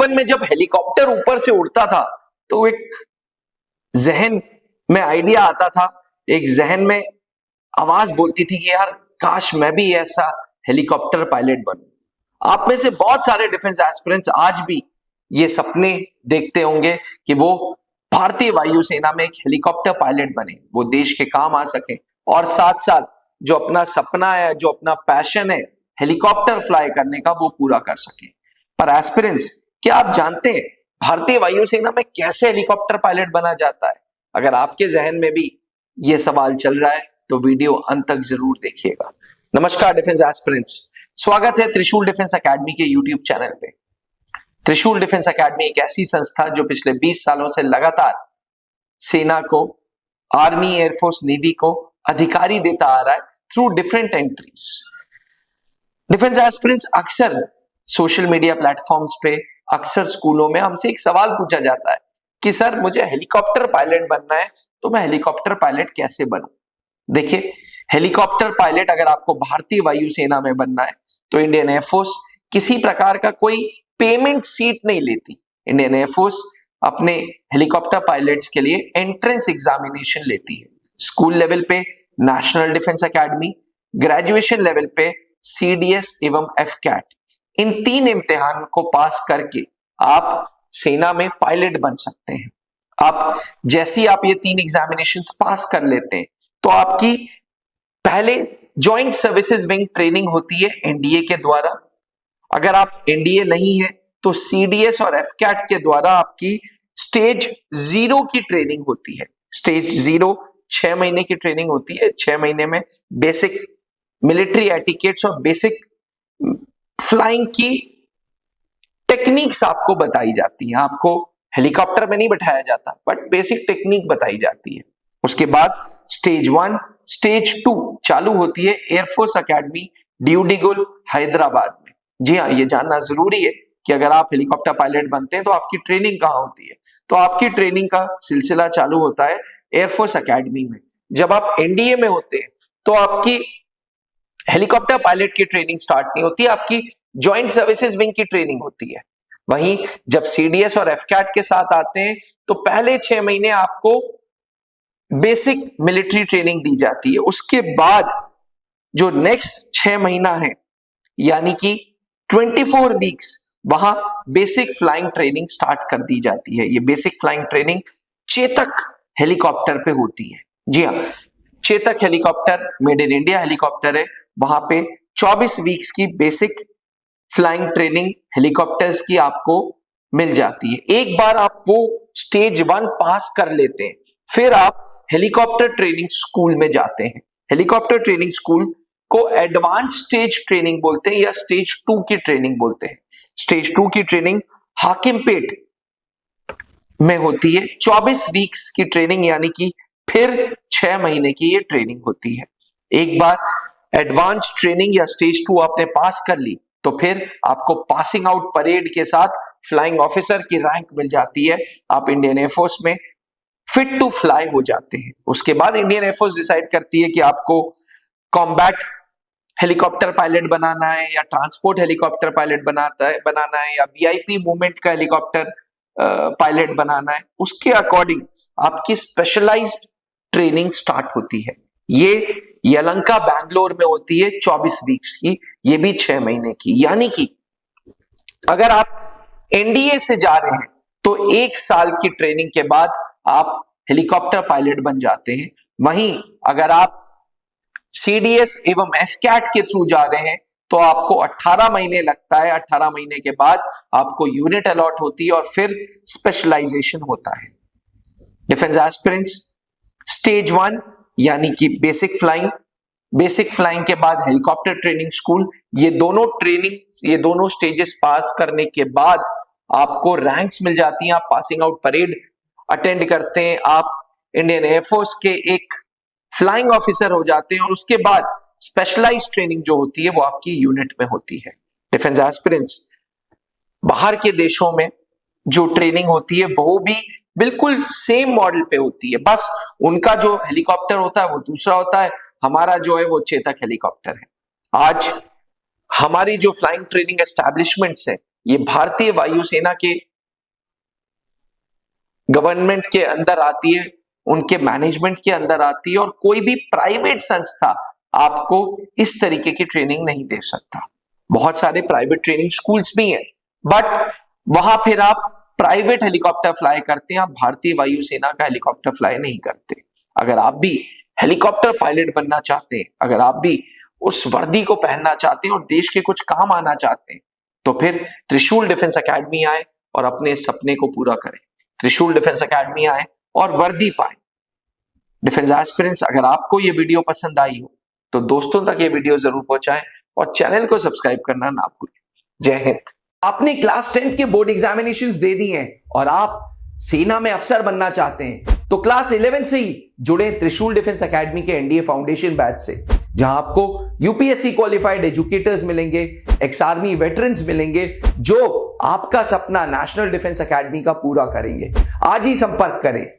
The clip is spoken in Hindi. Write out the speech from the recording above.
बचपन में जब हेलीकॉप्टर ऊपर से उड़ता था तो एक जहन में आइडिया आता था, एक जहन में आवाज बोलती थी कि यार काश मैं भी ऐसा हेलीकॉप्टर पायलट बनूं। आप में से बहुत सारे डिफेंस एस्पिरेंट्स आज भी ये सपने देखते होंगे कि वो भारतीय वायुसेना में एक हेलीकॉप्टर पायलट बने, वो देश के काम आ सके और साथ साथ जो अपना सपना है, जो अपना पैशन है हेलीकॉप्टर फ्लाई करने का, वो पूरा कर सके। पर एस्पिरेंट्स, क्या आप जानते हैं भारतीय वायुसेना में कैसे हेलीकॉप्टर पायलट बना जाता है? अगर आपके जहन में भी ये सवाल चल रहा है तो वीडियो अंत तक जरूर देखिएगा। नमस्कार डिफेंस एस्पिरेंट्स, स्वागत है त्रिशूल डिफेंस एकेडमी के यूट्यूब चैनल पे। त्रिशूल डिफेंस एकेडमी एक ऐसी संस्था जो पिछले 20 सालों से लगातार सेना को, आर्मी, एयरफोर्स, नेवी को अधिकारी देता आ रहा है through different entries. Defence aspirants, अक्सर सोशल मीडिया प्लेटफॉर्म्स पे, अक्सर स्कूलों में हमसे एक सवाल पूछा जाता है कि सर मुझे हेलीकॉप्टर पायलट बनना है, तो मैं हेलीकॉप्टर पायलट कैसे बनूं? देखिए, हेलीकॉप्टर पायलट अगर आपको भारतीय वायुसेना में बनना है तो इंडियन एयरफोर्स किसी प्रकार का कोई पेमेंट सीट नहीं लेती। इंडियन एयरफोर्स अपने हेलीकॉप्टर पायलट्स के लिए एंट्रेंस एग्जामिनेशन लेती है। स्कूल लेवल पे national defence academy, graduation level पे सीडीएस एवं एफकैट, इन 3 इम्तिहान को पास करके आप सेना में पायलट बन सकते हैं। आप जैसी आप ये 3 एग्जामिनेशंस पास कर लेते हैं तो आपकी पहले जॉइंट सर्विसेज विंग ट्रेनिंग होती है एनडीए के द्वारा। अगर आप एनडीए नहीं है तो सीडीएस और एफकैट के द्वारा आपकी स्टेज 0 की ट्रेनिंग होती है। स्टेज 0 6 महीने की ट्रेनिंग होती है। 6 महीने में बेसिक मिलिट्री एटिकेट्स और बेसिक फ्लाइंग की टेक्निक्स आपको बताई जाती हैं। आपको हेलीकॉप्टर में नहीं बैठाया जाता, बट बेसिक टेक्निक बताई जाती है। उसके बाद स्टेज 1, स्टेज 2 चालू होती है एयरफोर्स एकेडमी ड्यूडिगुल हैदराबाद में। जी हाँ, ये जानना जरूरी है कि अगर आप हेलीकॉप्टर पायलट बनते हैं तो आपकी ट्रेनिंग कहाँ होती है। तो आपकी ट्रेनिंग का सिलसिला चालू होता है एयरफोर्स एकेडमी में। जब आप एनडीए में होते हैं तो आपकी हेलीकॉप्टर पायलट की ट्रेनिंग स्टार्ट नहीं होती, आपकी जॉइंट सर्विसेज विंग की ट्रेनिंग होती है। वहीं जब सीडीएस और एफकैट के साथ आते हैं तो पहले 6 महीने आपको बेसिक मिलिट्री ट्रेनिंग दी जाती है। उसके बाद जो नेक्स्ट 6 महीना है, यानी कि 24 वीक्स, वहां बेसिक फ्लाइंग ट्रेनिंग स्टार्ट कर दी जाती है। ये basic flying training Chetak helicopter पे होती है। जी हाँ, Chetak helicopter made in India helicopter है। वहां पे 24 वीक्स की बेसिक फ्लाइंग ट्रेनिंग हेलीकॉप्टर्स की आपको मिल जाती है। एक बार आप वो स्टेज 1 पास कर लेते हैं, फिर आप हेलीकॉप्टर ट्रेनिंग स्कूल में जाते हैं। हेलीकॉप्टर ट्रेनिंग स्कूल को एडवांस स्टेज ट्रेनिंग बोलते हैं या स्टेज 2 की ट्रेनिंग बोलते हैं। स्टेज 2 की ट्रेनिंग हाकिमपेट में होती है। 24 वीक्स की ट्रेनिंग, यानी कि फिर 6 महीने की ये ट्रेनिंग होती है। एक बार एडवांस ट्रेनिंग या स्टेज 2 आपने पास कर ली तो फिर आपको पासिंग आउट परेड के साथ फ्लाइंग ऑफिसर की रैंक मिल जाती है। आप इंडियन एयरफोर्स में फिट टू फ्लाई हो जाते हैं। उसके बाद इंडियन एयरफोर्स डिसाइड करती है कि आपको कॉम्बैट हेलीकॉप्टर पायलट बनाना है या ट्रांसपोर्ट हेलीकॉप्टर पायलट बनाना है या वीआईपी मूवमेंट का हेलीकॉप्टर पायलट बनाना है। उसके अकॉर्डिंग आपकी स्पेशलाइज्ड ट्रेनिंग स्टार्ट होती है। ये यलंका बैंगलोर में होती है 24 वीक्स की, ये भी 6 महीने की। यानी कि अगर आप एनडीए से जा रहे हैं तो 1 साल की ट्रेनिंग के बाद आप हेलीकॉप्टर पायलट बन जाते हैं। वहीं अगर आप सीडीएस एवं एफकैट के थ्रू जा रहे हैं तो आपको 18 महीने लगता है। 18 महीने के बाद आपको यूनिट अलॉट होती है और फिर स्पेशलाइजेशन होता है। डिफेंस एस्पिरेंट्स, स्टेज 1 यानी कि बेसिक फ्लाइंग के बाद हेलीकॉप्टर ट्रेनिंग स्कूल, ये दोनों स्टेजेस पास करने के बाद आपको रैंक्स मिल जाती हैं। आप पासिंग आउट परेड अटेंड करते हैं, आप इंडियन एयरफोर्स के एक फ्लाइंग ऑफिसर हो जाते हैं और उसके बाद स्पेशलाइज्ड ट्रेनिंग जो होती है वो आपकी यूनिट में होती है। डिफेंस एस्पिरेंट्स, बाहर के देशों में जो ट्रेनिंग होती है वो भी बिल्कुल सेम मॉडल पे होती है, बस उनका जो हेलीकॉप्टर होता है वो दूसरा होता है, हमारा जो है वो चेतक हेलीकॉप्टर है। आज हमारी जो फ्लाइंग ट्रेनिंग एस्टैब्लिशमेंट्स है ये भारतीय वायुसेना के गवर्नमेंट के अंदर आती है, उनके मैनेजमेंट के अंदर आती है, और कोई भी प्राइवेट संस्था आपको इस तरीके की ट्रेनिंग नहीं दे सकता। बहुत सारे प्राइवेट ट्रेनिंग स्कूल्स भी हैं, बट वहां फिर आप प्राइवेट हेलीकॉप्टर फ्लाई करते हैं, आप भारतीय वायुसेना का हेलीकॉप्टर फ्लाई नहीं करते। अगर आप भी हेलीकॉप्टर पायलट बनना चाहते हैं, अगर आप भी उस वर्दी को पहनना चाहते हैं और देश के कुछ काम आना चाहते हैं, तो फिर त्रिशूल डिफेंस एकेडमी आए और अपने सपने को पूरा करें। त्रिशूल डिफेंस एकेडमी आए और वर्दी पाए। डिफेंस एस्पिरेंट्स, अगर आपको ये वीडियो पसंद आई हो तो दोस्तों तक ये वीडियो जरूर पहुंचाएं और चैनल को सब्सक्राइब करना ना भूलें। जय हिंद। आपने क्लास 10th के बोर्ड एग्जामिनेशंस दे दिए हैं और आप सेना में अफसर बनना चाहते हैं, तो क्लास 11 से ही जुड़े त्रिशूल डिफेंस एकेडमी के एनडीए फाउंडेशन बैच से, जहां आपको यूपीएससी क्वालिफाइड एजुकेटर्स मिलेंगे, एक्स आर्मी वेटरन्स मिलेंगे, जो आपका सपना नेशनल डिफेंस एकेडमी का पूरा करेंगे। आज ही संपर्क करें